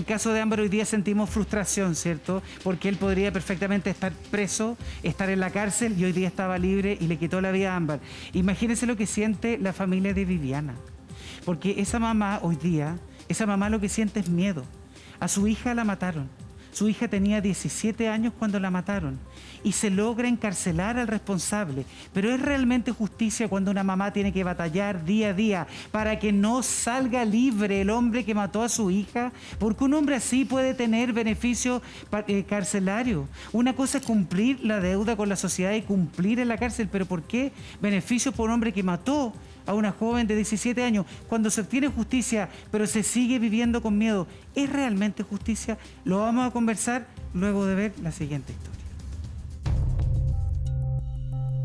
caso de Ámbar hoy día sentimos frustración, ¿cierto? Porque él podría perfectamente estar preso, estar en la cárcel y hoy día estaba libre y le quitó la vida a Ámbar. Imagínense lo que siente la familia de Viviana. Porque esa mamá hoy día, esa mamá lo que siente es miedo. A su hija la mataron. Su hija tenía 17 años cuando la mataron y se logra encarcelar al responsable. Pero ¿es realmente justicia cuando una mamá tiene que batallar día a día para que no salga libre el hombre que mató a su hija? Porque un hombre así puede tener beneficio carcelario. Una cosa es cumplir la deuda con la sociedad y cumplir en la cárcel, pero ¿por qué beneficio por un hombre que mató a una joven de 17 años, cuando se obtiene justicia, pero se sigue viviendo con miedo? ¿Es realmente justicia? Lo vamos a conversar luego de ver la siguiente historia.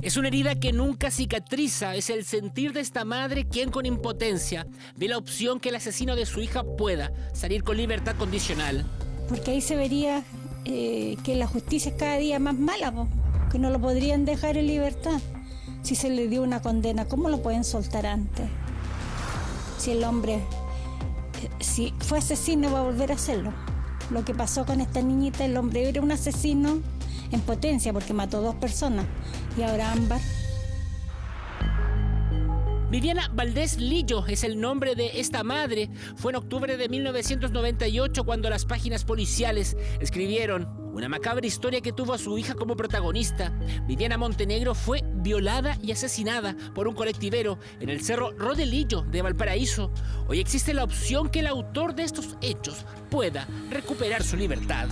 Es una herida que nunca cicatriza, es el sentir de esta madre quien con impotencia ve la opción que el asesino de su hija pueda salir con libertad condicional. Porque ahí se vería que la justicia es cada día más mala, que no lo podrían dejar en libertad. Si se le dio una condena, ¿cómo lo pueden soltar antes? Si el hombre, si fue asesino, va a volver a hacerlo. Lo que pasó con esta niñita, el hombre era un asesino en potencia porque mató 2 personas. Y ahora Ámbar. Viviana Valdés Lillo es el nombre de esta madre. Fue en octubre de 1998 cuando las páginas policiales escribieron una macabra historia que tuvo a su hija como protagonista. Viviana Montenegro fue violada y asesinada por un colectivero en el cerro Rodelillo de Valparaíso. Hoy existe la opción que el autor de estos hechos pueda recuperar su libertad.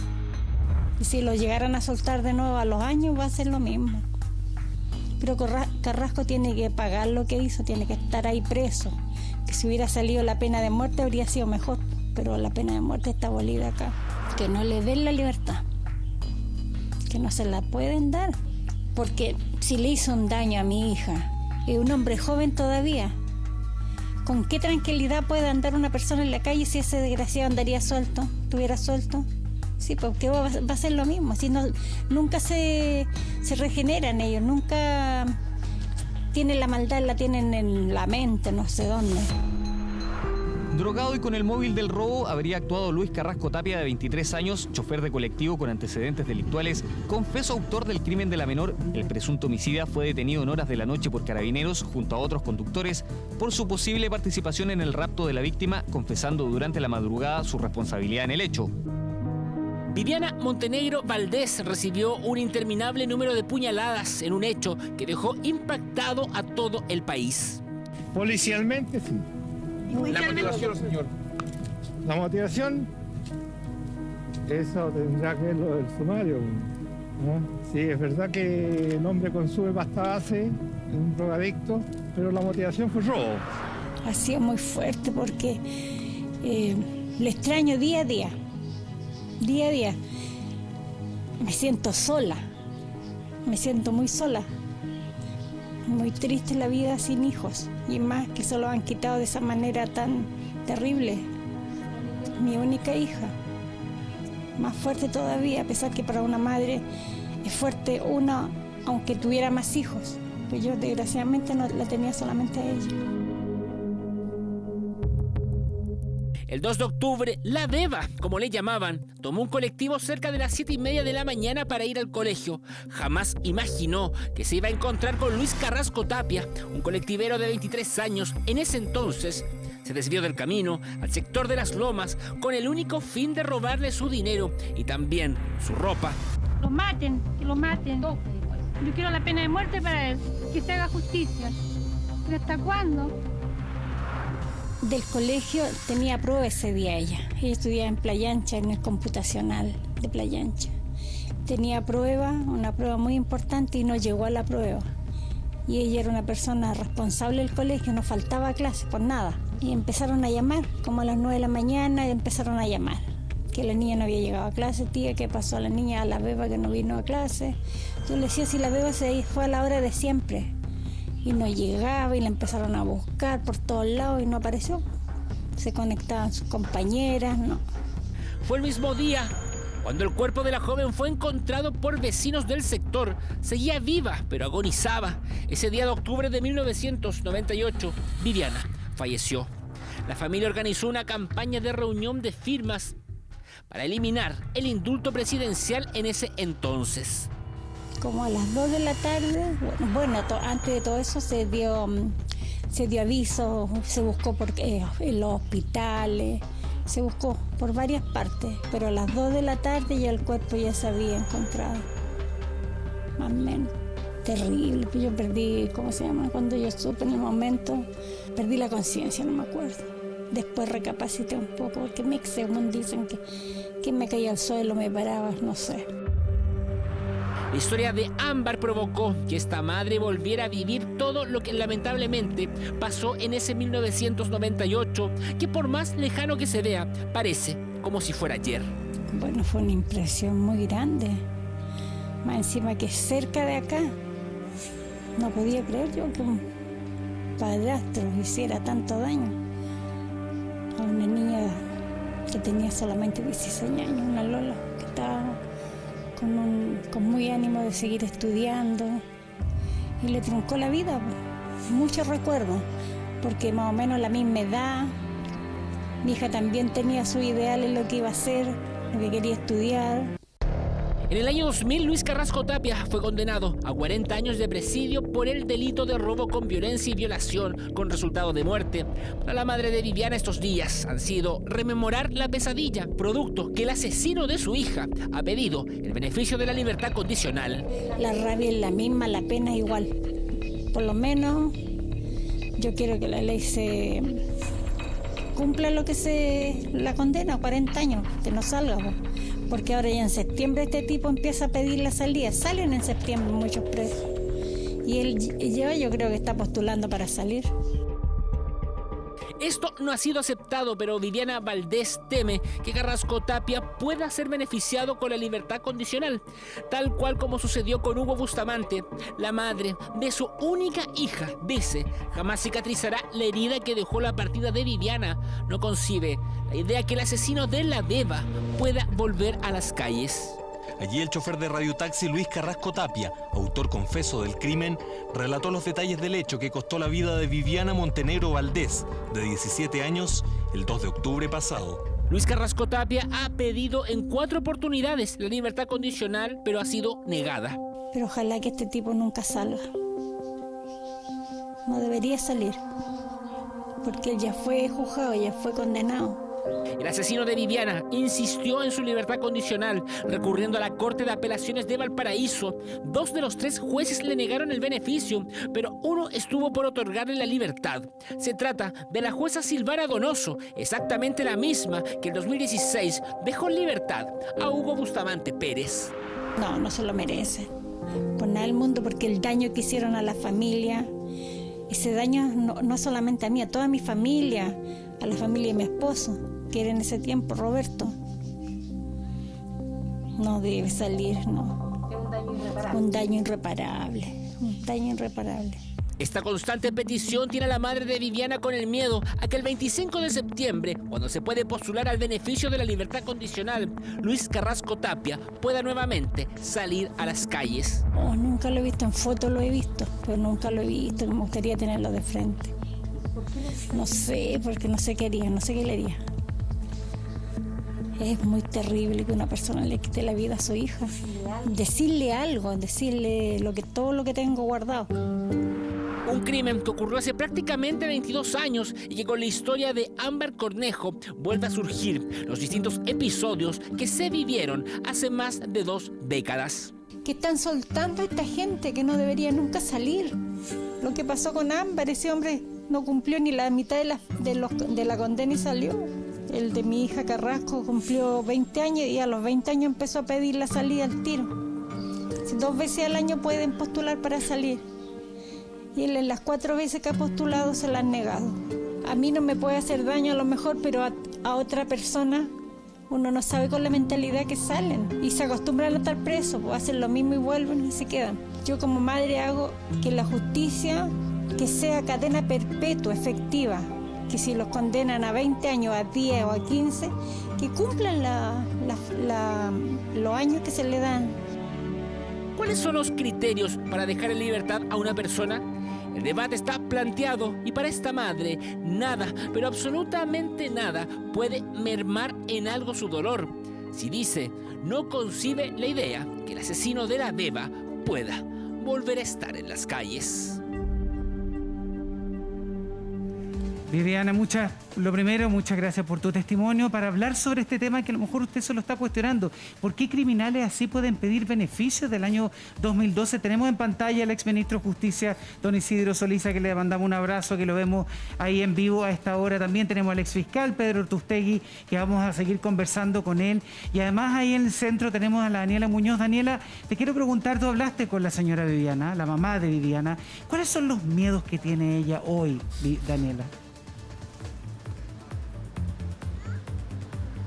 Y si lo llegaran a soltar de nuevo a los años, va a ser lo mismo. Pero Carrasco tiene que pagar lo que hizo, tiene que estar ahí preso. Que si hubiera salido la pena de muerte habría sido mejor, pero la pena de muerte está abolida acá. Que no le den la libertad, que no se la pueden dar, porque si le hizo un daño a mi hija, es un hombre joven todavía, ¿con qué tranquilidad puede andar una persona en la calle si ese desgraciado andaría suelto, estuviera suelto? Sí, porque va a ser lo mismo, si no, nunca se regeneran ellos, nunca tienen la maldad, la tienen en la mente, no sé dónde. Drogado y con el móvil del robo habría actuado Luis Carrasco Tapia, de 23 años, chofer de colectivo con antecedentes delictuales, confeso autor del crimen de la menor. El presunto homicida fue detenido en horas de la noche por carabineros junto a otros conductores por su posible participación en el rapto de la víctima, confesando durante la madrugada su responsabilidad en el hecho. Viviana Montenegro Valdés recibió un interminable número de puñaladas en un hecho que dejó impactado a todo el país. Policialmente, sí. La motivación, señor. La motivación, eso tendrá que verlo del sumario, ¿no? Sí, es verdad que el hombre consume pasta base, es un drogadicto, pero la motivación fue robo. Ha sido muy fuerte porque le extraño día a día. Día a día. Me siento sola, me siento muy sola. Muy triste la vida sin hijos, y más que se lo han quitado de esa manera tan terrible. Mi única hija, más fuerte todavía, a pesar que para una madre es fuerte una, aunque tuviera más hijos. Pues yo desgraciadamente no la tenía solamente a ella. El 2 de octubre, la Beba, como le llamaban, tomó un colectivo cerca de las 7:30 de la mañana para ir al colegio. Jamás imaginó que se iba a encontrar con Luis Carrasco Tapia, un colectivero de 23 años. En ese entonces, se desvió del camino al sector de Las Lomas con el único fin de robarle su dinero y también su ropa. Lo maten, que lo maten. Yo quiero la pena de muerte para él, que se haga justicia. ¿Pero hasta cuándo? Del colegio tenía prueba ese día ella. Ella estudiaba en Playa Ancha, en el computacional de Playa Ancha. Tenía prueba, una prueba muy importante, y no llegó a la prueba. Y ella era una persona responsable del colegio, no faltaba clase por nada. Y empezaron a llamar, como a las 9 de la mañana, empezaron a llamar. Que la niña no había llegado a clase, tía, ¿qué pasó a la niña, a la Beba que no vino a clase? Yo le decía si la Beba se fue a la hora de siempre. Y no llegaba, y la empezaron a buscar por todos lados y no apareció. Se conectaban sus compañeras, no. Fue el mismo día cuando el cuerpo de la joven fue encontrado por vecinos del sector. Seguía viva, pero agonizaba. Ese día de octubre de 1998, Viviana falleció. La familia organizó una campaña de reunión de firmas para eliminar el indulto presidencial en ese entonces. Como a las 2 de la tarde, antes de todo eso se dio aviso, se buscó en los hospitales, se buscó por varias partes, pero a las 2 de la tarde ya el cuerpo ya se había encontrado, más o menos. Terrible, yo perdí, cuando yo supe en el momento, perdí la conciencia, no me acuerdo. Después recapacité un poco, porque según dicen que me caía al suelo, me paraba, no sé. La historia de Ámbar provocó que esta madre volviera a vivir todo lo que lamentablemente pasó en ese 1998, que por más lejano que se vea, parece como si fuera ayer. Bueno, fue una impresión muy grande, más encima que cerca de acá. No podía creer yo que un padrastro hiciera tanto daño a una niña que tenía solamente 16 años, una Lola, que estaba con muy ánimo de seguir estudiando, y le truncó la vida. Muchos recuerdos, porque más o menos la misma edad, mi hija también tenía su ideal en lo que iba a hacer, lo que quería estudiar. En el año 2000, Luis Carrasco Tapia fue condenado a 40 años de presidio por el delito de robo con violencia y violación con resultado de muerte. Para la madre de Viviana, estos días han sido rememorar la pesadilla, producto que el asesino de su hija ha pedido el beneficio de la libertad condicional. La rabia es la misma, la pena es igual. Por lo menos yo quiero que la ley se cumpla lo que la condena, 40 años, que no salga. Porque ahora ya en septiembre este tipo empieza a pedir la salida. Salen en septiembre muchos presos. Y yo creo que está postulando para salir. Esto no ha sido aceptado, pero Viviana Valdés teme que Carrasco Tapia pueda ser beneficiado con la libertad condicional, tal cual como sucedió con Hugo Bustamante. La madre de su única hija dice jamás cicatrizará la herida que dejó la partida de Viviana. No concibe la idea que el asesino de la beba pueda volver a las calles. Allí el chofer de radiotaxi Luis Carrasco Tapia, autor confeso del crimen, relató los detalles del hecho que costó la vida de Viviana Montenegro Valdés, de 17 años, el 2 de octubre pasado. Luis Carrasco Tapia ha pedido en 4 oportunidades la libertad condicional, pero ha sido negada. Pero ojalá que este tipo nunca salga. No debería salir, porque él ya fue juzgado, ya fue condenado. El asesino de Viviana insistió en su libertad condicional, recurriendo a la Corte de Apelaciones de Valparaíso. 2 de los 3 jueces le negaron el beneficio, pero uno estuvo por otorgarle la libertad. Se trata de la jueza Silvana Donoso, exactamente la misma que en 2016 dejó en libertad a Hugo Bustamante Pérez. No se lo merece. Por nada del mundo, porque el daño que hicieron a la familia, ese daño no solamente a mí, a toda mi familia, a la familia de mi esposo, que era en ese tiempo Roberto. No debe salir, no. Un daño irreparable. Esta constante petición tiene a la madre de Viviana con el miedo a que el 25 de septiembre, cuando se puede postular al beneficio de la libertad condicional, Luis Carrasco Tapia pueda nuevamente salir a las calles. Nunca lo he visto, en fotos lo he visto, pero nunca lo he visto, me gustaría tenerlo de frente. No sé, porque no sé qué le haría. Es muy terrible que una persona le quite la vida a su hija. Decirle algo, decirle todo lo que tengo guardado. Un crimen que ocurrió hace prácticamente 22 años y que con la historia de Ámbar Cornejo vuelve a surgir los distintos episodios que se vivieron hace más de 2 décadas. Que están soltando a esta gente que no debería nunca salir. Lo que pasó con Ámbar, ese hombre no cumplió ni la mitad de la condena y salió. El de mi hija Carrasco cumplió 20 años y a los 20 años empezó a pedir la salida al tiro. 2 veces al año pueden postular para salir. Y él en las 4 veces que ha postulado se la han negado. A mí no me puede hacer daño a lo mejor, pero a otra persona uno no sabe con la mentalidad que salen. Y se acostumbran a estar presos, pues hacen lo mismo y vuelven y se quedan. Yo como madre hago que la justicia, que sea cadena perpetua, efectiva. Que si los condenan a 20 años, a 10 o a 15, que cumplan los años que se le dan. ¿Cuáles son los criterios para dejar en libertad a una persona? El debate está planteado y para esta madre nada, pero absolutamente nada puede mermar en algo su dolor. Si dice, no concibe la idea que el asesino de la beba pueda volver a estar en las calles. Viviana, lo primero, muchas gracias por tu testimonio para hablar sobre este tema que a lo mejor usted se lo está cuestionando. ¿Por qué criminales así pueden pedir beneficios del año 2012? Tenemos en pantalla al exministro de Justicia, don Isidro Soliza, que le mandamos un abrazo, que lo vemos ahí en vivo a esta hora. También tenemos al exfiscal Pedro Ortustegui, que vamos a seguir conversando con él. Y además ahí en el centro tenemos a la Daniela Muñoz. Daniela, te quiero preguntar, tú hablaste con la señora Viviana, la mamá de Viviana. ¿Cuáles son los miedos que tiene ella hoy, Daniela?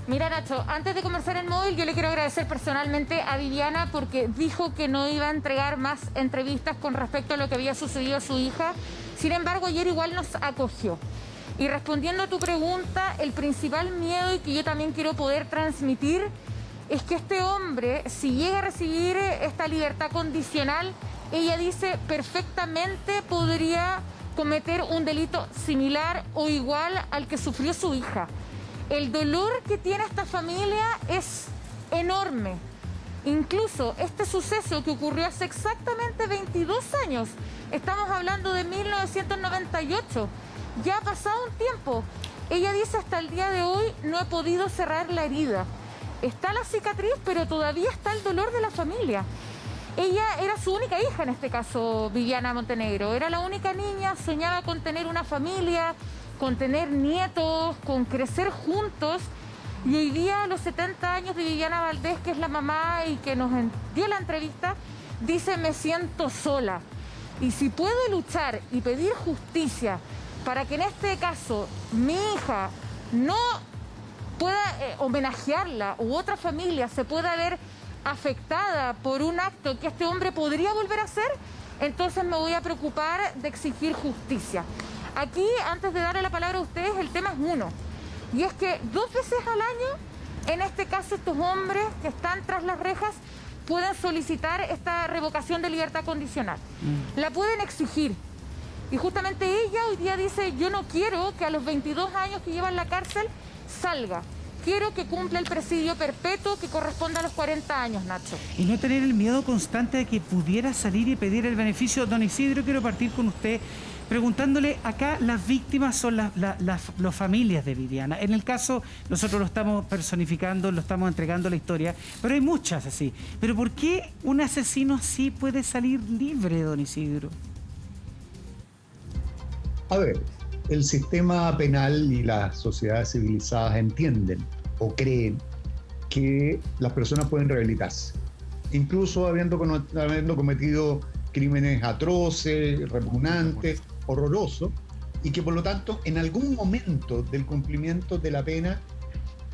Mira, Nacho, antes de conversar en móvil, yo le quiero agradecer personalmente a Viviana porque dijo que no iba a entregar más entrevistas con respecto a lo que había sucedido a su hija. Sin embargo, ayer igual nos acogió. Y respondiendo a tu pregunta, el principal miedo y que yo también quiero poder transmitir es que este hombre, si llega a recibir esta libertad condicional, ella dice perfectamente podría cometer un delito similar o igual al que sufrió su hija. El dolor que tiene esta familia es enorme. Incluso este suceso que ocurrió hace exactamente 22 años, estamos hablando de 1998, ya ha pasado un tiempo. Ella dice hasta el día de hoy no he podido cerrar la herida. Está la cicatriz, pero todavía está el dolor de la familia. Ella era su única hija en este caso, Viviana Montenegro. Era la única niña, soñaba con tener una familia, con tener nietos, con crecer juntos. Y hoy día, a los 70 años de Viviana Valdés, que es la mamá y que nos dio la entrevista, dice, me siento sola. Y si puedo luchar y pedir justicia para que en este caso mi hija no pueda homenajearla u otra familia se pueda ver afectada por un acto que este hombre podría volver a hacer, entonces me voy a preocupar de exigir justicia. Aquí, antes de darle la palabra a ustedes, el tema es uno. Y es que 2 veces al año, en este caso, estos hombres que están tras las rejas pueden solicitar esta revocación de libertad condicional. La pueden exigir. Y justamente ella hoy día dice, yo no quiero que a los 22 años que lleva en la cárcel salga. Quiero que cumpla el presidio perpetuo que corresponde a los 40 años, Nacho. Y no tener el miedo constante de que pudiera salir y pedir el beneficio. Don Isidro, quiero partir con usted preguntándole, acá las víctimas son las familias de Viviana. En el caso, nosotros lo estamos personificando, lo estamos entregando la historia, pero hay muchas así. Pero ¿por qué un asesino así puede salir libre, don Isidro? A ver, el sistema penal y las sociedades civilizadas entienden o creen que las personas pueden rehabilitarse, incluso habiendo cometido crímenes atroces, repugnantes, horrorosos, y que por lo tanto en algún momento del cumplimiento de la pena,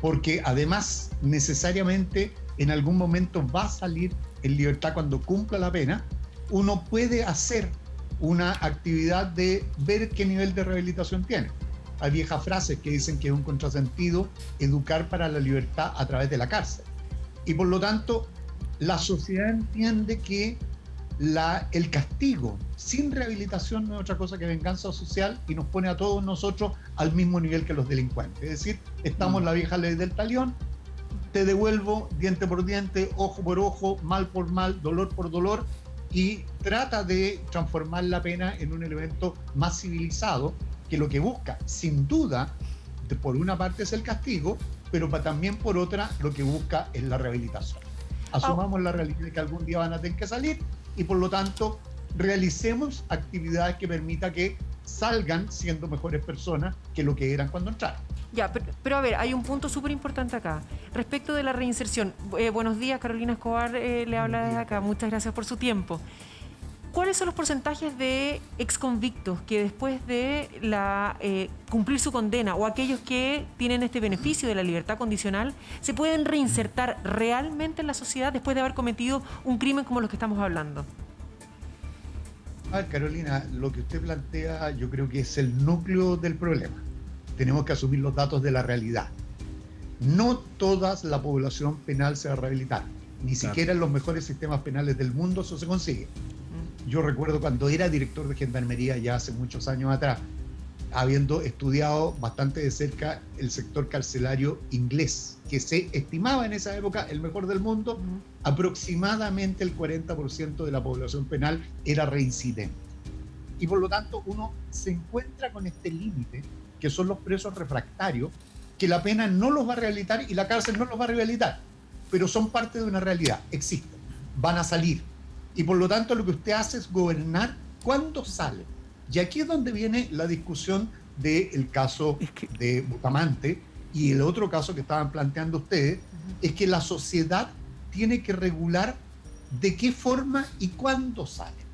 porque además necesariamente en algún momento va a salir en libertad cuando cumpla la pena, uno puede hacer una actividad de ver qué nivel de rehabilitación tiene. Hay viejas frases que dicen que es un contrasentido educar para la libertad a través de la cárcel. Y por lo tanto, la sociedad entiende que el castigo sin rehabilitación no es otra cosa que venganza social y nos pone a todos nosotros al mismo nivel que los delincuentes. Es decir, estamos en la vieja ley del talión, te devuelvo diente por diente, ojo por ojo, mal por mal, dolor por dolor, y trata de transformar la pena en un elemento más civilizado que lo que busca, sin duda, por una parte es el castigo, pero también por otra lo que busca es la rehabilitación. Asumamos la realidad de que algún día van a tener que salir y por lo tanto realicemos actividades que permitan que salgan siendo mejores personas que lo que eran cuando entraron. Ya, pero a ver, hay un punto súper importante acá. Respecto de la reinserción. Buenos días, Carolina Escobar le habla desde acá. Muchas gracias por su tiempo. ¿Cuáles son los porcentajes de exconvictos que después de cumplir su condena o aquellos que tienen este beneficio de la libertad condicional se pueden reinsertar realmente en la sociedad después de haber cometido un crimen como los que estamos hablando? A ver, Carolina, lo que usted plantea yo creo que es el núcleo del problema. Tenemos que asumir los datos de la realidad. No toda la población penal se va a rehabilitar. Ni siquiera en los mejores sistemas penales del mundo eso se consigue. Yo recuerdo cuando era director de Gendarmería ya hace muchos años atrás, habiendo estudiado bastante de cerca el sector carcelario inglés, que se estimaba en esa época el mejor del mundo, aproximadamente el 40% de la población penal era reincidente. Y por lo tanto uno se encuentra con este límite, que son los presos refractarios, que la pena no los va a rehabilitar y la cárcel no los va a rehabilitar, pero son parte de una realidad, existen, van a salir. Y por lo tanto lo que usted hace es gobernar cuándo salen. Y aquí es donde viene la discusión del caso de Bustamante y el otro caso que estaban planteando ustedes, es que la sociedad tiene que regular de qué forma y cuándo salen.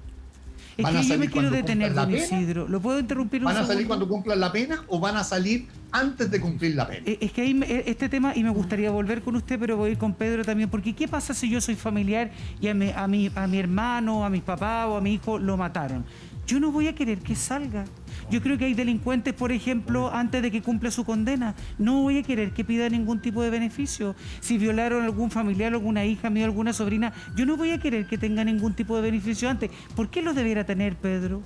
Es que yo me quiero detener, don Isidro. ¿Lo puedo interrumpir un segundo? ¿Van a salir cuando cumplan la pena o van a salir antes de cumplir la pena? Es que ahí este tema, y me gustaría volver con usted, pero voy a ir con Pedro también, porque ¿qué pasa si yo soy familiar y a mi hermano, a mis papás o a mi hijo lo mataron? Yo no voy a querer que salga. Yo creo que hay delincuentes, por ejemplo, antes de que cumpla su condena. No voy a querer que pida ningún tipo de beneficio. Si violaron a algún familiar, alguna hija mía, alguna sobrina, yo no voy a querer que tenga ningún tipo de beneficio antes. ¿Por qué lo debiera tener, Pedro?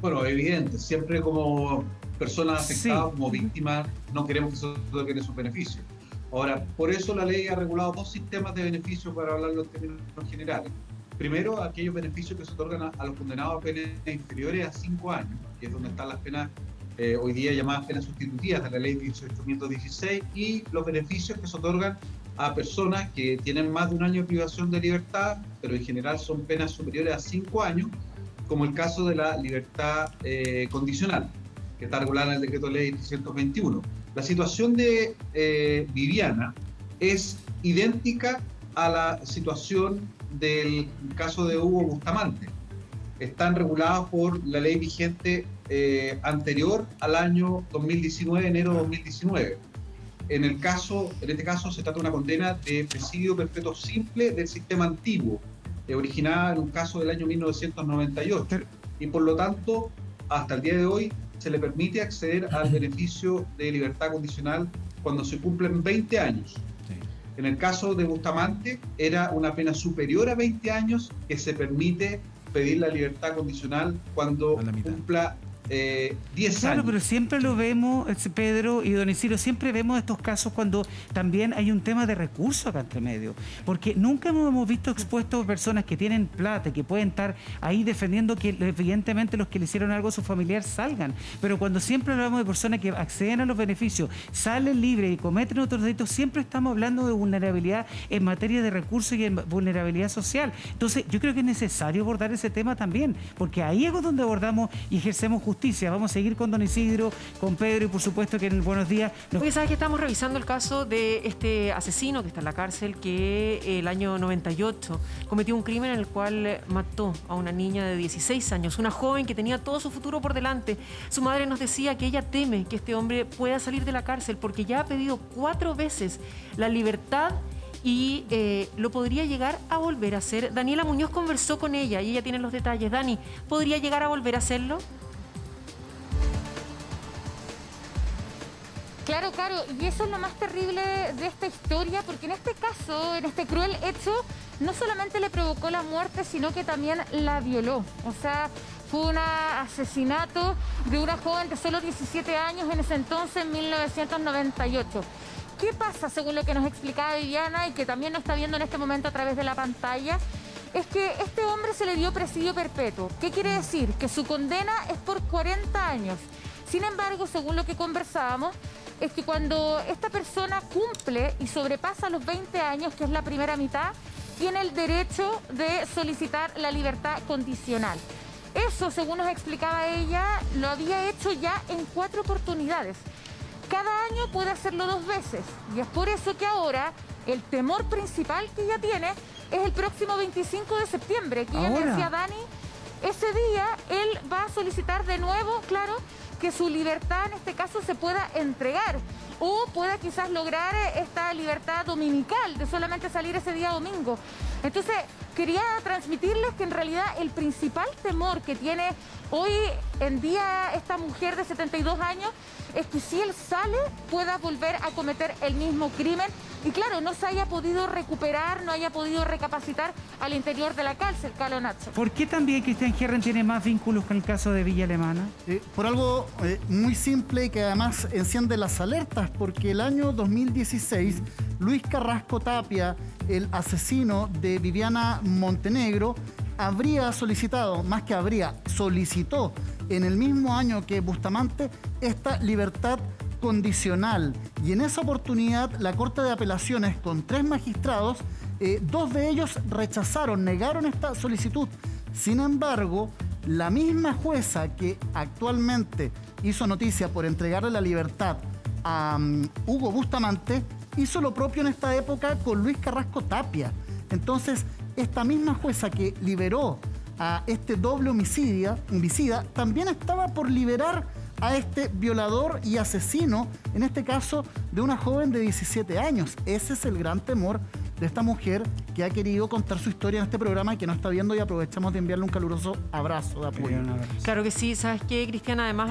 Bueno, evidente. Siempre como personas afectadas, como víctimas, no queremos que se otorguen esos beneficios. Ahora, por eso la ley ha regulado dos sistemas de beneficios, para hablarlo en términos generales. Primero, aquellos beneficios que se otorgan a los condenados a penas inferiores a 5 años, que es donde están las penas hoy día llamadas penas sustitutivas de la ley 18.16, y los beneficios que se otorgan a personas que tienen más de un año de privación de libertad, pero en general son penas superiores a 5 años, como el caso de la libertad condicional, que está regulada en el decreto ley 321. La situación de Viviana es idéntica a la situación del caso de Hugo Bustamante. Están regulados por la ley vigente anterior al año 2019, enero de 2019. En este caso se trata de una condena de presidio perpetuo simple del sistema antiguo, originada en un caso del año 1998. Y por lo tanto, hasta el día de hoy, se le permite acceder al beneficio de libertad condicional cuando se cumplen 20 años. En el caso de Bustamante, era una pena superior a 20 años que se permite pedir la libertad condicional cuando cumpla 10 años. Claro, pero siempre lo vemos, Pedro y don Isidro, siempre vemos estos casos cuando también hay un tema de recursos acá entre medio. Porque nunca hemos visto expuestos personas que tienen plata, que pueden estar ahí defendiendo que evidentemente los que le hicieron algo a su familiar salgan. Pero cuando siempre hablamos de personas que acceden a los beneficios, salen libres y cometen otros delitos, siempre estamos hablando de vulnerabilidad en materia de recursos y en vulnerabilidad social. Entonces, yo creo que es necesario abordar ese tema también, porque ahí es donde abordamos y ejercemos justicia. Vamos a seguir con don Isidro, con Pedro y por supuesto que en el Buenos Días... Oye, ¿sabes que estamos revisando el caso de este asesino que está en la cárcel, que el año 98 cometió un crimen en el cual mató a una niña de 16 años, una joven que tenía todo su futuro por delante? Su madre nos decía que ella teme que este hombre pueda salir de la cárcel porque ya ha pedido 4 veces la libertad y lo podría llegar a volver a hacer. Daniela Muñoz conversó con ella y ella tiene los detalles. Dani, ¿podría llegar a volver a hacerlo? Claro, y eso es lo más terrible de esta historia, porque en este caso, en este cruel hecho, no solamente le provocó la muerte, sino que también la violó. O sea, fue un asesinato de una joven de solo 17 años en ese entonces, en 1998. ¿Qué pasa, según lo que nos explicaba Viviana y que también nos está viendo en este momento a través de la pantalla? Es que este hombre se le dio presidio perpetuo. ¿Qué quiere decir? Que su condena es por 40 años. Sin embargo, según lo que conversábamos, es que cuando esta persona cumple y sobrepasa los 20 años, que es la primera mitad, tiene el derecho de solicitar la libertad condicional. Eso, según nos explicaba ella, lo había hecho ya en 4 oportunidades. Cada año puede hacerlo 2 veces. Y es por eso que ahora el temor principal que ella tiene es el próximo 25 de septiembre, que ella le decía, Dani, ese día él va a solicitar de nuevo, claro, que su libertad en este caso se pueda entregar o pueda quizás lograr esta libertad dominical de solamente salir ese día domingo. Entonces, quería transmitirles que en realidad el principal temor que tiene hoy en día esta mujer de 72 años es que si él sale pueda volver a cometer el mismo crimen y claro, no se haya podido recuperar, no haya podido recapacitar al interior de la cárcel, Carlos Nacho. ¿Por qué también Cristian Herren tiene más vínculos con el caso de Villa Alemana? Por algo muy simple y que además enciende las alertas, porque el año 2016 Luis Carrasco Tapia, el asesino de Viviana Montenegro, habría solicitado, más que habría, solicitó en el mismo año que Bustamante esta libertad condicional. Y en esa oportunidad la Corte de Apelaciones, con 3 magistrados, 2 de ellos rechazaron, negaron esta solicitud. Sin embargo, la misma jueza que actualmente hizo noticia por entregarle la libertad a Hugo Bustamante, hizo lo propio en esta época con Luis Carrasco Tapia. Entonces, esta misma jueza que liberó a este doble homicida, también estaba por liberar a este violador y asesino, en este caso de una joven de 17 años. Ese es el gran temor de esta mujer que ha querido contar su historia en este programa y que no está viendo, y aprovechamos de enviarle un caluroso abrazo de apoyo. Claro que sí. ¿Sabes qué, Cristian? Además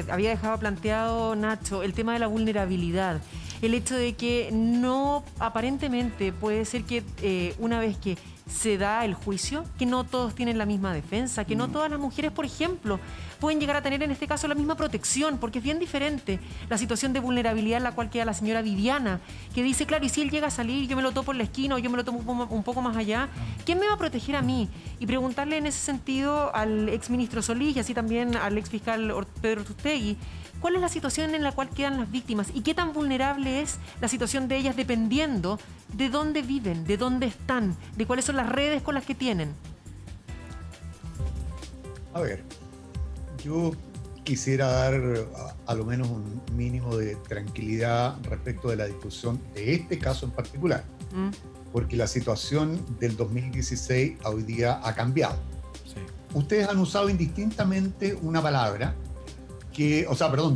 había dejado planteado, Nacho, el tema de la vulnerabilidad. El hecho de que no, aparentemente, puede ser que una vez que se da el juicio, que no todos tienen la misma defensa, que no todas las mujeres, por ejemplo, pueden llegar a tener en este caso la misma protección, porque es bien diferente la situación de vulnerabilidad en la cual queda la señora Viviana, que dice, claro, y si él llega a salir, yo me lo topo en la esquina o yo me lo tomo un poco más allá, ¿quién me va a proteger a mí? Y preguntarle en ese sentido al exministro Solís y así también al exfiscal Pedro Ortustegui, ¿cuál es la situación en la cual quedan las víctimas y qué tan vulnerable es la situación de ellas dependiendo de dónde viven, de dónde están, de cuáles son las redes con las que tienen? A ver, yo quisiera dar a lo menos un mínimo de tranquilidad respecto de la discusión de este caso en particular, porque la situación del 2016 a hoy día ha cambiado. Sí. Ustedes han usado indistintamente una palabra,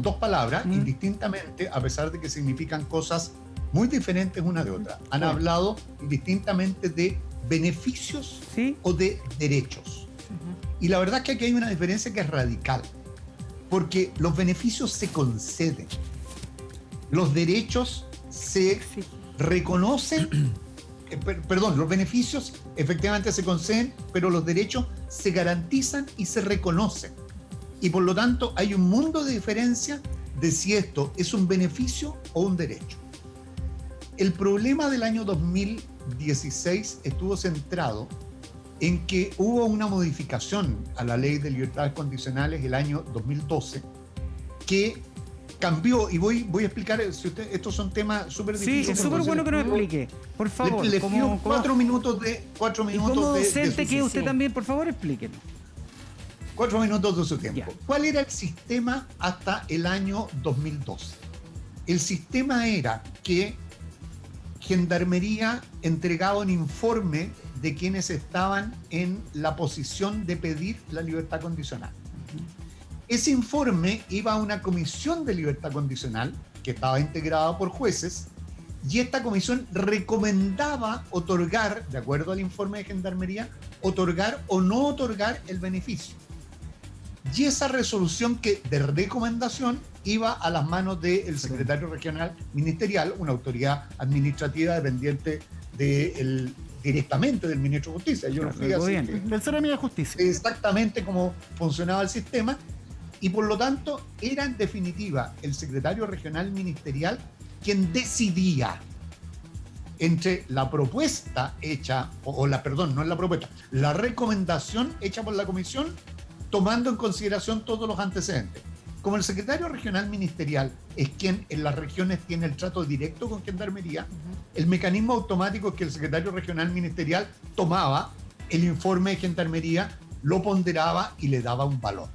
dos palabras, indistintamente, a pesar de que significan cosas muy diferentes una de otra. Han hablado indistintamente de beneficios o de derechos. Y la verdad es que aquí hay una diferencia que es radical, porque los beneficios se conceden, los derechos se reconocen, los beneficios efectivamente se conceden, pero los derechos se garantizan y se reconocen. Y por lo tanto hay un mundo de diferencia de si esto es un beneficio o un derecho. El problema del año 2016 estuvo centrado en que hubo una modificación a la Ley de Libertades Condicionales el año 2012 que cambió, y voy a explicar, si estos son temas súper difíciles. Sí, es súper bueno que nos explique, por favor. Le pido 4 minutos de y como docente que usted también, por favor, explíquenos. 4 minutos de su tiempo. Ya. ¿Cuál era el sistema hasta el año 2012? El sistema era que Gendarmería entregaba un informe de quienes estaban en la posición de pedir la libertad condicional. Ese informe iba a una comisión de libertad condicional que estaba integrada por jueces, y esta comisión recomendaba otorgar, de acuerdo al informe de Gendarmería, otorgar o no otorgar el beneficio. Y esa resolución de recomendación iba a las manos del secretario regional ministerial, una autoridad administrativa dependiente directamente del ministro de Justicia. Yo no fui así del Ceremi de Justicia. Exactamente cómo funcionaba el sistema, y por lo tanto era en definitiva el secretario regional ministerial quien decidía entre la propuesta hecha, la recomendación hecha por la comisión, tomando en consideración todos los antecedentes. Como el secretario regional ministerial es quien en las regiones tiene el trato directo con Gendarmería, el mecanismo automático es que el secretario regional ministerial tomaba el informe de Gendarmería, lo ponderaba y le daba un valor.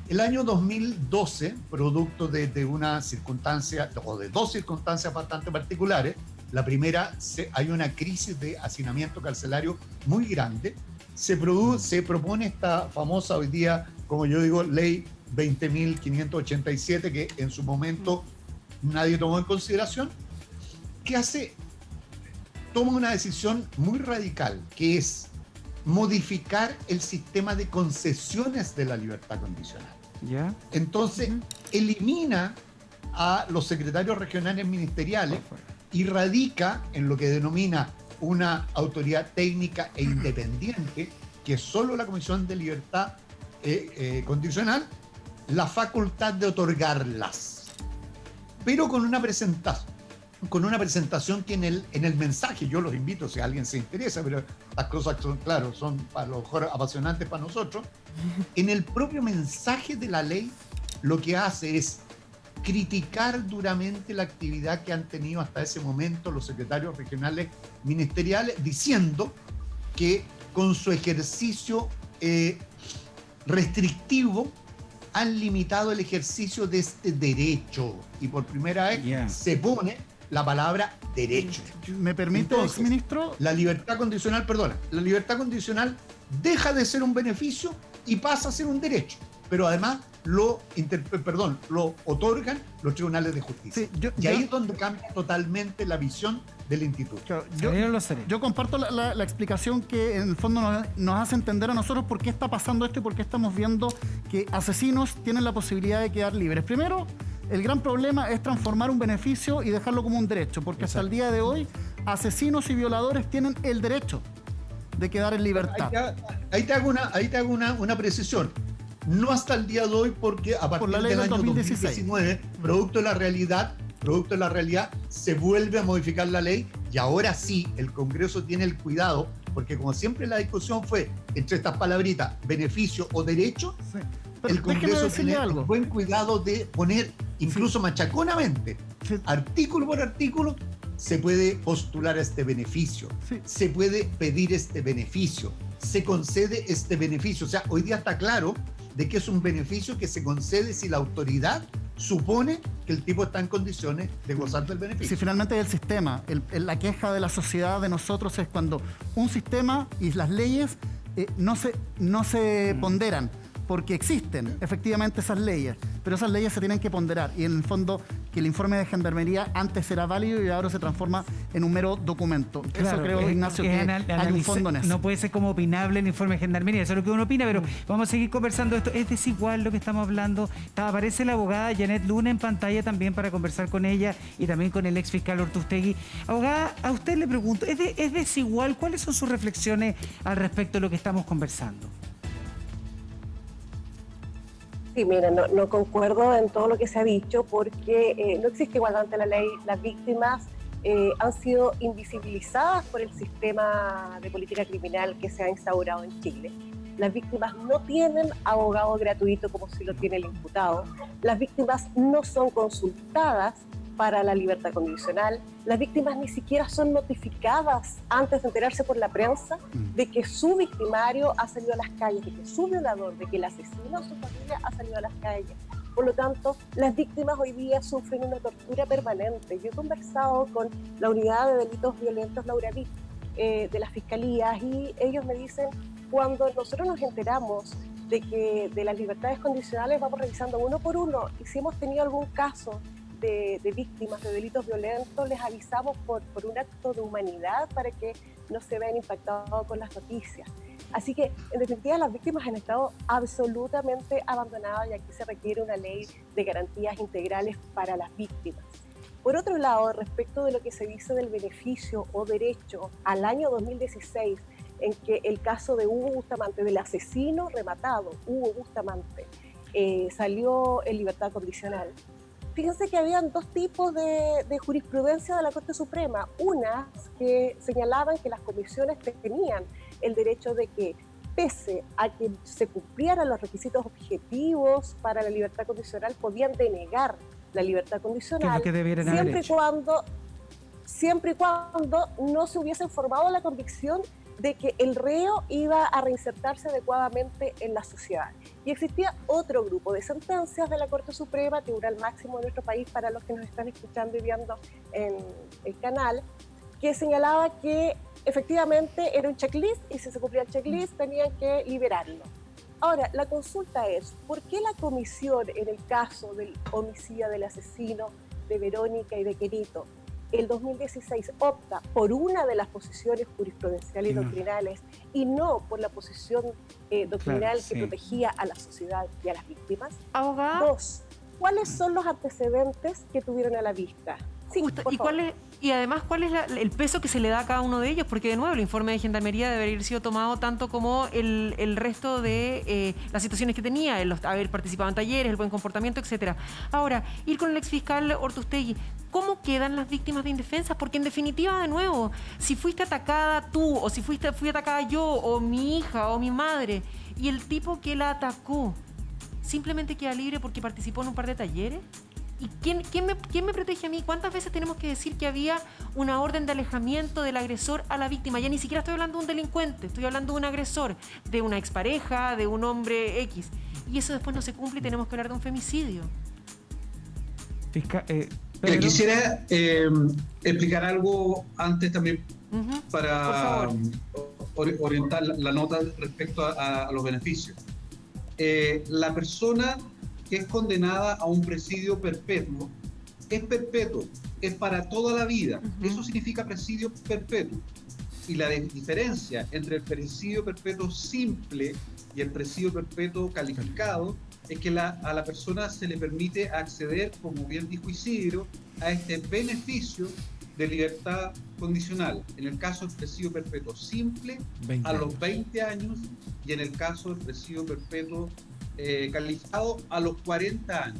El año 2012, producto de una circunstancia, o de dos circunstancias bastante particulares, la primera, hay una crisis de hacinamiento carcelario muy grande. Se propone esta famosa hoy día, como yo digo, ley 20.587, que en su momento nadie tomó en consideración, que toma una decisión muy radical, que es modificar el sistema de concesiones de la libertad condicional. ¿Ya? Entonces, elimina a los secretarios regionales ministeriales y radica en lo que denomina una autoridad técnica e independiente, que es solo la Comisión de Libertad Condicional, la facultad de otorgarlas, pero con una presentación que en el mensaje, yo los invito si alguien se interesa, pero las cosas son, claro, son a lo mejor apasionantes para nosotros. En el propio mensaje de la ley lo que hace es criticar duramente la actividad que han tenido hasta ese momento los secretarios regionales ministeriales, diciendo que con su ejercicio restrictivo han limitado el ejercicio de este derecho, y por primera vez se pone la palabra derecho. ¿Me permite, exministro? La libertad condicional deja de ser un beneficio y pasa a ser un derecho, pero además lo otorgan los tribunales de justicia. Sí, ahí es donde cambia totalmente la visión del instituto. Claro, yo comparto la explicación que en el fondo nos hace entender a nosotros por qué está pasando esto y por qué estamos viendo que asesinos tienen la posibilidad de quedar libres. Primero, el gran problema es transformar un beneficio y dejarlo como un derecho, porque hasta el día de hoy asesinos y violadores tienen el derecho de quedar en libertad. Ahí te hago una precisión. No hasta el día de hoy, porque a partir del año 2019, producto de la realidad, se vuelve a modificar la ley, y ahora sí el Congreso tiene el cuidado, porque como siempre la discusión fue entre estas palabritas, beneficio o derecho, sí. El Congreso tiene el buen cuidado de poner, incluso machaconamente, artículo por artículo, se puede postular a este beneficio, se puede pedir este beneficio, se concede este beneficio. O sea, hoy día está claro de que es un beneficio que se concede si la autoridad supone que el tipo está en condiciones de gozar del beneficio. Si finalmente es el sistema, la queja de la sociedad de nosotros es cuando un sistema y las leyes no se ponderan, porque existen efectivamente esas leyes, pero esas leyes se tienen que ponderar, y en el fondo que el informe de Gendarmería antes era válido y ahora se transforma en un mero documento. Claro, eso creo, Ignacio, que hay un fondo en eso. No puede ser como opinable el informe de Gendarmería, eso es lo que uno opina, pero vamos a seguir conversando esto. Es desigual lo que estamos hablando. Aparece la abogada Janet Luna en pantalla también para conversar con ella y también con el ex fiscal Ortuztegui. Abogada, a usted le pregunto, ¿es desigual? ¿Cuáles son sus reflexiones al respecto de lo que estamos conversando? Sí, mira, no concuerdo en todo lo que se ha dicho, porque no existe igualdad ante la ley. Las víctimas han sido invisibilizadas por el sistema de política criminal que se ha instaurado en Chile. Las víctimas no tienen abogado gratuito como si lo tiene el imputado. Las víctimas no son consultadas para la libertad condicional. Las víctimas ni siquiera son notificadas antes de enterarse por la prensa de que su victimario ha salido a las calles, de que su violador, de que el asesino de su familia ha salido a las calles. Por lo tanto, las víctimas hoy día sufren una tortura permanente. Yo he conversado con la unidad de delitos violentos Laura Vitt de las fiscalías, y ellos me dicen, cuando nosotros nos enteramos de que de las libertades condicionales vamos revisando uno por uno, y si hemos tenido algún caso de víctimas de delitos violentos, les avisamos por un acto de humanidad para que no se vean impactados con las noticias. Así que, en definitiva, las víctimas han estado absolutamente abandonadas, y aquí se requiere una ley de garantías integrales para las víctimas. Por otro lado, respecto de lo que se dice del beneficio o derecho, al año 2016, en que el caso de Hugo Bustamante, del asesino rematado, Hugo Bustamante, salió en libertad condicional. Fíjense que habían dos tipos de jurisprudencia de la Corte Suprema. Unas que señalaban que las comisiones tenían el derecho de que, pese a que se cumplieran los requisitos objetivos para la libertad condicional, podían denegar la libertad condicional, siempre y cuando no se hubiese formado la convicción de que el reo iba a reinsertarse adecuadamente en la sociedad. Y existía otro grupo de sentencias de la Corte Suprema, Tribunal Máximo de nuestro país, para los que nos están escuchando y viendo en el canal, que señalaba que efectivamente era un checklist, y si se cumplía el checklist tenían que liberarlo. Ahora, la consulta es, ¿por qué la comisión en el caso del homicidio del asesino de Verónica y de Querito, el 2016 opta por una de las posiciones jurisprudenciales y doctrinales y no por la posición doctrinal que protegía a la sociedad y a las víctimas? Abogada. Dos, ¿cuáles son los antecedentes que tuvieron a la vista? Sí, justo, Y además, ¿cuál es el peso que se le da a cada uno de ellos? Porque, de nuevo, el informe de Gendarmería debe haber sido tomado tanto como el resto de las situaciones que tenía, haber participado en talleres, el buen comportamiento, etcétera. Ahora, ir con el exfiscal Ortustegui, ¿cómo quedan las víctimas de indefensas? Porque, en definitiva, de nuevo, si fuiste atacada tú, o si fui atacada yo, o mi hija, o mi madre, y el tipo que la atacó simplemente queda libre porque participó en un par de talleres. ¿Y quién me protege a mí? ¿Cuántas veces tenemos que decir que había una orden de alejamiento del agresor a la víctima? Ya ni siquiera estoy hablando de un delincuente, estoy hablando de un agresor, de una expareja, de un hombre X. Y eso después no se cumple y tenemos que hablar de un femicidio. Quisiera explicar algo antes también para orientar la nota respecto a los beneficios. La persona que es condenada a un presidio perpetuo, es para toda la vida. Eso significa presidio perpetuo. Y la diferencia entre el presidio perpetuo simple y el presidio perpetuo calificado es que a la persona se le permite acceder, como bien dijo Isidro, a este beneficio de libertad condicional. En el caso del presidio perpetuo simple, a los 20 años, y en el caso del presidio perpetuo calificado a los 40 años.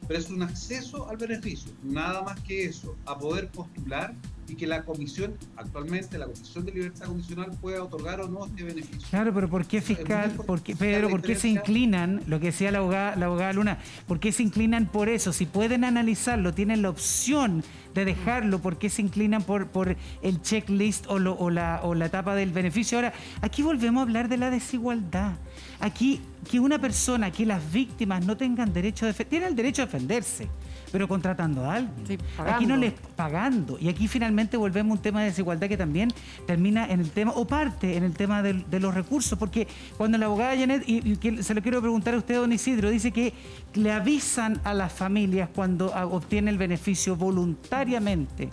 Pero es un acceso al beneficio, nada más que eso, a poder postular y que la comisión, actualmente la Comisión de Libertad Condicional, pueda otorgar o no este beneficio. Claro, pero ¿por qué fiscal? Pedro, ¿por qué se inclinan, lo que decía la abogada Luna, por qué se inclinan por eso? Si pueden analizarlo, tienen la opción de dejarlo, ¿por qué se inclinan por el checklist o la etapa del beneficio? Ahora, aquí volvemos a hablar de la desigualdad. Aquí, que una persona, que las víctimas no tengan derecho tienen el derecho a defenderse, pero contratando a alguien. Sí, aquí no les pagando. Y aquí finalmente volvemos a un tema de desigualdad que también termina en el tema, o parte en el tema de los recursos, porque cuando la abogada Janet, y que se lo quiero preguntar a usted, don Isidro, dice que le avisan a las familias cuando obtiene el beneficio voluntariamente.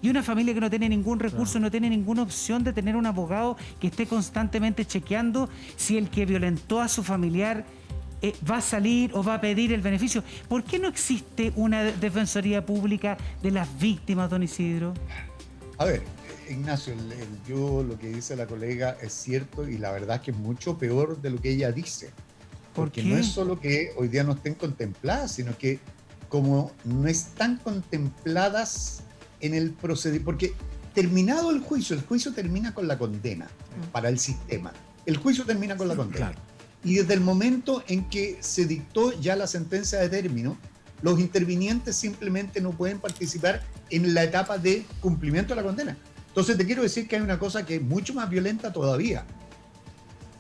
Y una familia que no tiene ningún recurso, no tiene ninguna opción de tener un abogado que esté constantemente chequeando si el que violentó a su familiar va a salir o va a pedir el beneficio. ¿Por qué no existe una defensoría pública de las víctimas, don Isidro? A ver, Ignacio, yo lo que dice la colega es cierto, y la verdad es que es mucho peor de lo que ella dice. Porque no es solo que hoy día no estén contempladas, sino que como no están contempladas en el procedimiento, porque terminado el juicio termina con la condena para el sistema. El juicio termina con la condena. Claro. Y desde el momento en que se dictó ya la sentencia de término, los intervinientes simplemente no pueden participar en la etapa de cumplimiento de la condena. Entonces te quiero decir que hay una cosa que es mucho más violenta todavía.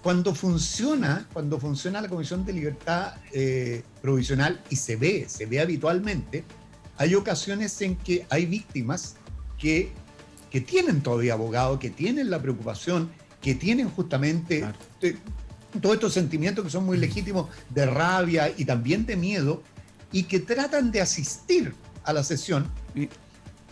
Cuando funciona la Comisión de Libertad Provisional, y se ve habitualmente, hay ocasiones en que hay víctimas que tienen todavía abogado, que tienen la preocupación, que tienen justamente todos estos sentimientos que son muy legítimos de rabia y también de miedo, y que tratan de asistir a la sesión.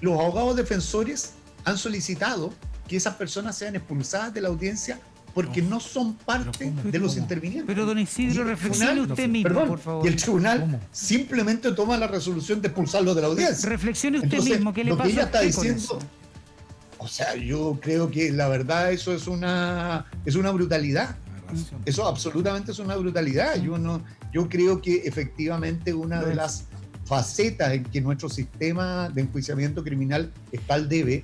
Los abogados defensores han solicitado que esas personas sean expulsadas de la audiencia porque no son parte de los intervinientes. Pero don Isidro, reflexione usted mismo, por favor. Y el tribunal simplemente toma la resolución de expulsarlos de la audiencia. Reflexione usted mismo, ¿qué le pasa? Lo que ella está diciendo, o sea, yo creo que la verdad eso es una brutalidad. Eso absolutamente es una brutalidad. Yo creo que efectivamente una de las facetas en que nuestro sistema de enjuiciamiento criminal está al debe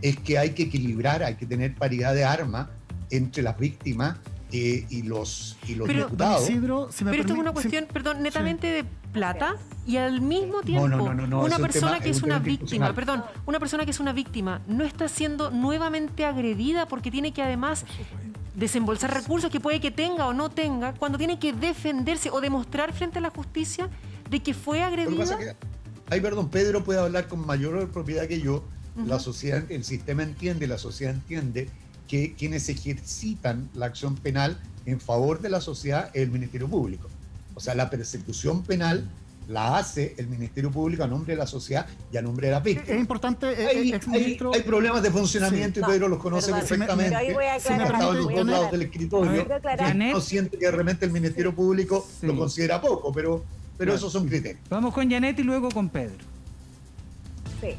es que hay que equilibrar, hay que tener paridad de armas entre las víctimas y los imputados. Isidro, pero esto es una cuestión, netamente de plata, y al mismo tiempo una persona que es una víctima, una persona que es una víctima no está siendo nuevamente agredida porque tiene que además desembolsar recursos que puede que tenga o no tenga, cuando tiene que defenderse o demostrar frente a la justicia de que fue agredida. Pedro puede hablar con mayor propiedad que yo. La sociedad, el sistema entiende, la sociedad entiende que quienes ejercitan la acción penal en favor de la sociedad es el Ministerio Público. O sea, la persecución penal la hace el Ministerio Público a nombre de la sociedad y a nombre de las víctimas. Es importante, hay problemas de funcionamiento, y Pedro los conoce perfectamente. Ahí voy a aclarar, ha estado en los dos lados del escritorio. No siente que realmente el Ministerio Público lo considera poco, pero esos son criterios. Vamos con Janet y luego con Pedro. Sí.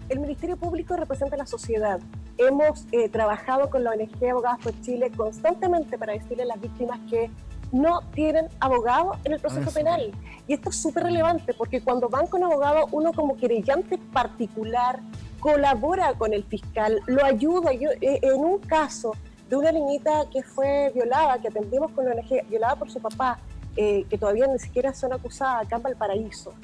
el Ministerio Público representa a la sociedad. Hemos trabajado con la ONG Abogados por Chile constantemente para decirle a las víctimas que no tienen abogado en el proceso penal. Y esto es súper relevante porque cuando van con abogado, uno como querellante particular colabora con el fiscal, lo ayuda. En un caso de una niñita que fue violada, que atendimos con la ONG, violada por su papá, que todavía ni siquiera son acusadas acá en Valparaíso.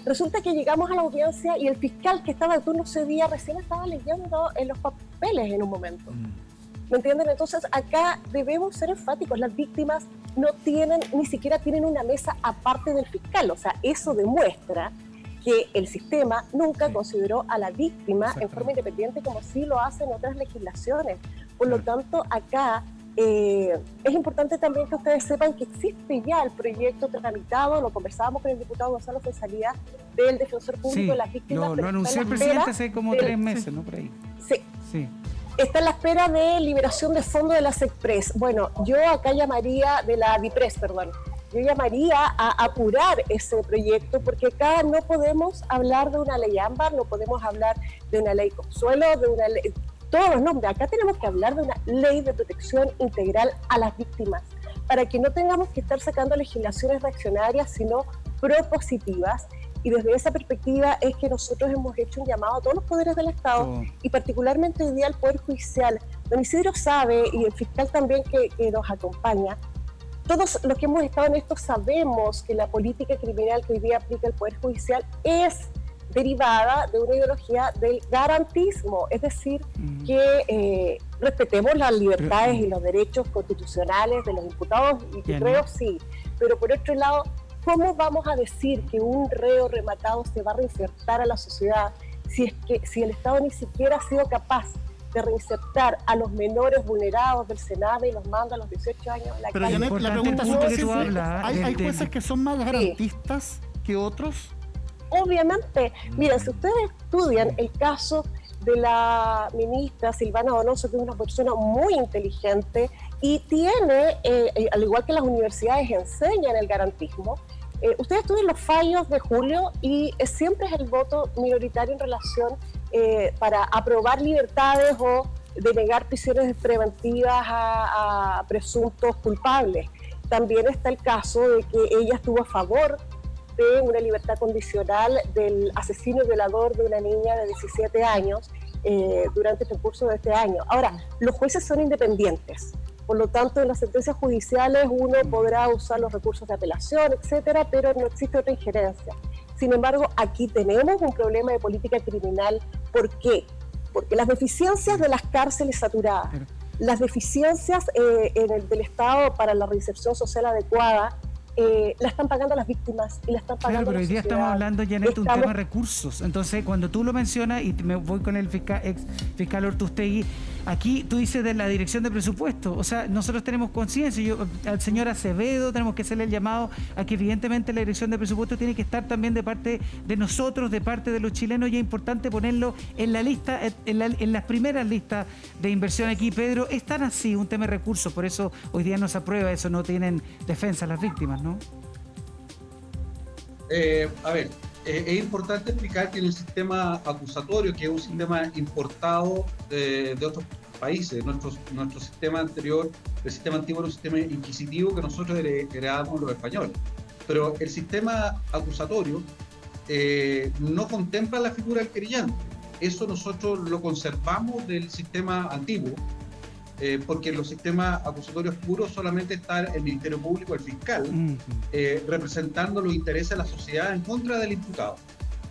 Resulta que llegamos a la audiencia y el fiscal que estaba de turno ese día recién estaba leyendo en los papeles en un momento. ¿Me entienden? Entonces acá debemos ser enfáticos. Las víctimas no tienen, ni siquiera tienen una mesa aparte del fiscal. O sea, eso demuestra que el sistema nunca consideró a la víctima en forma independiente como sí lo hacen otras legislaciones. Por lo tanto, acá es importante también que ustedes sepan que existe ya el proyecto tramitado, lo conversábamos con el diputado Gonzalo Fuenzalía, del Defensor Público de las Víctimas. Lo anunció el presidente hace como 3 meses, ¿no? Por ahí. Sí. Está en la espera de liberación de fondos de la SECPRES. Bueno, yo acá llamaría, de la DIPRES, perdón, yo llamaría a apurar ese proyecto porque acá no podemos hablar de una ley ámbar, no podemos hablar de una ley consuelo, de una ley... Todos los nombres. Acá tenemos que hablar de una ley de protección integral a las víctimas para que no tengamos que estar sacando legislaciones reaccionarias, sino propositivas. Y desde esa perspectiva es que nosotros hemos hecho un llamado a todos los poderes del Estado y particularmente hoy día al Poder Judicial. Don Isidro sabe, y el fiscal también que nos acompaña, todos los que hemos estado en esto sabemos que la política criminal que hoy día aplica el Poder Judicial es derivada de una ideología del garantismo, es decir, que respetemos las libertades y los derechos constitucionales de los imputados, y creo sí, pero por otro lado, ¿cómo vamos a decir que un reo rematado se va a reinsertar a la sociedad si el Estado ni siquiera ha sido capaz de reinsertar a los menores vulnerados del Sename y los manda a los 18 años a la Pero calle? Janet, la pregunta es, ¿hay jueces que son más garantistas que otros? Obviamente, mira, si ustedes estudian el caso de la ministra Silvana Donoso, que es una persona muy inteligente y tiene, al igual que las universidades enseñan el garantismo, ustedes estudian los fallos de julio y siempre es el voto minoritario en relación para aprobar libertades o denegar prisiones preventivas a presuntos culpables. También está el caso de que ella estuvo a favor de una libertad condicional del asesino y violador de una niña de 17 años durante el transcurso de este año. Ahora, los jueces son independientes, por lo tanto, en las sentencias judiciales uno podrá usar los recursos de apelación, etcétera, pero no existe otra injerencia. Sin embargo, aquí tenemos un problema de política criminal. ¿Por qué? Porque las deficiencias de las cárceles saturadas, las deficiencias del Estado para la reinserción social adecuada, la están pagando las víctimas y la están pagando pero hoy día sociedad. estamos hablando, Janet, de un tema de recursos. Entonces, cuando tú lo mencionas, y me voy con el ex fiscal Ortustegui, aquí tú dices de la dirección de presupuesto. O sea, nosotros tenemos conciencia, al señor Acevedo tenemos que hacerle el llamado a que evidentemente la dirección de presupuesto tiene que estar también de parte de nosotros, de parte de los chilenos, y es importante ponerlo en la lista, en las primeras listas de inversión aquí. Pedro, es tan así un tema de recursos, por eso hoy día no se aprueba eso, no tienen defensa las víctimas, ¿no? A ver, es importante explicar que en el sistema acusatorio, que es un sistema importado de otros países, nuestro sistema anterior, el sistema antiguo era un sistema inquisitivo que nosotros heredamos los españoles. Pero el sistema acusatorio no contempla la figura del querellante. Eso nosotros lo conservamos del sistema antiguo, porque en los sistemas acusatorios puros solamente está el Ministerio Público, el fiscal, representando los intereses de la sociedad en contra del imputado.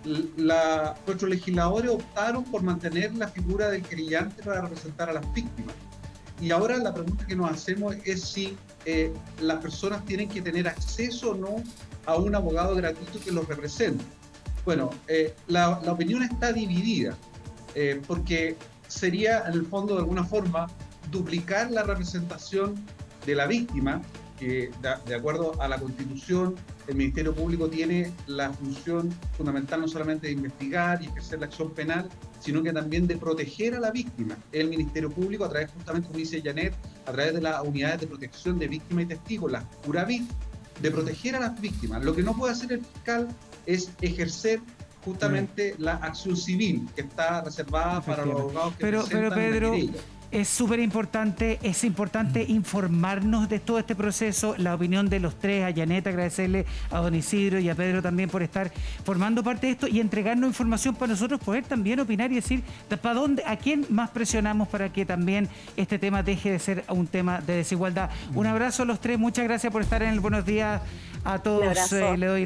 Nuestros legisladores optaron por mantener la figura del querellante para representar a las víctimas. Y ahora la pregunta que nos hacemos es si las personas tienen que tener acceso o no a un abogado gratuito que los represente. Bueno, la opinión está dividida, porque sería en el fondo de alguna forma duplicar la representación de la víctima, que de acuerdo a la Constitución el Ministerio Público tiene la función fundamental no solamente de investigar y ejercer la acción penal, sino que también de proteger a la víctima. El Ministerio Público, a través, justamente como dice Janet, a través de las unidades de protección de víctimas y testigos, las URAVIT, de proteger a las víctimas. Lo que no puede hacer el fiscal es ejercer justamente la acción civil que está reservada para los abogados que pero presentan Pedro, la querella. es súper importante, informarnos de todo este proceso, la opinión de los tres, a Janet, agradecerle a don Isidro y a Pedro también por estar formando parte de esto y entregarnos información para nosotros poder también opinar y decir para dónde, a quién más presionamos para que también este tema deje de ser un tema de desigualdad. Un abrazo a los tres, muchas gracias por estar en el Buenos Días a todos. Le doy el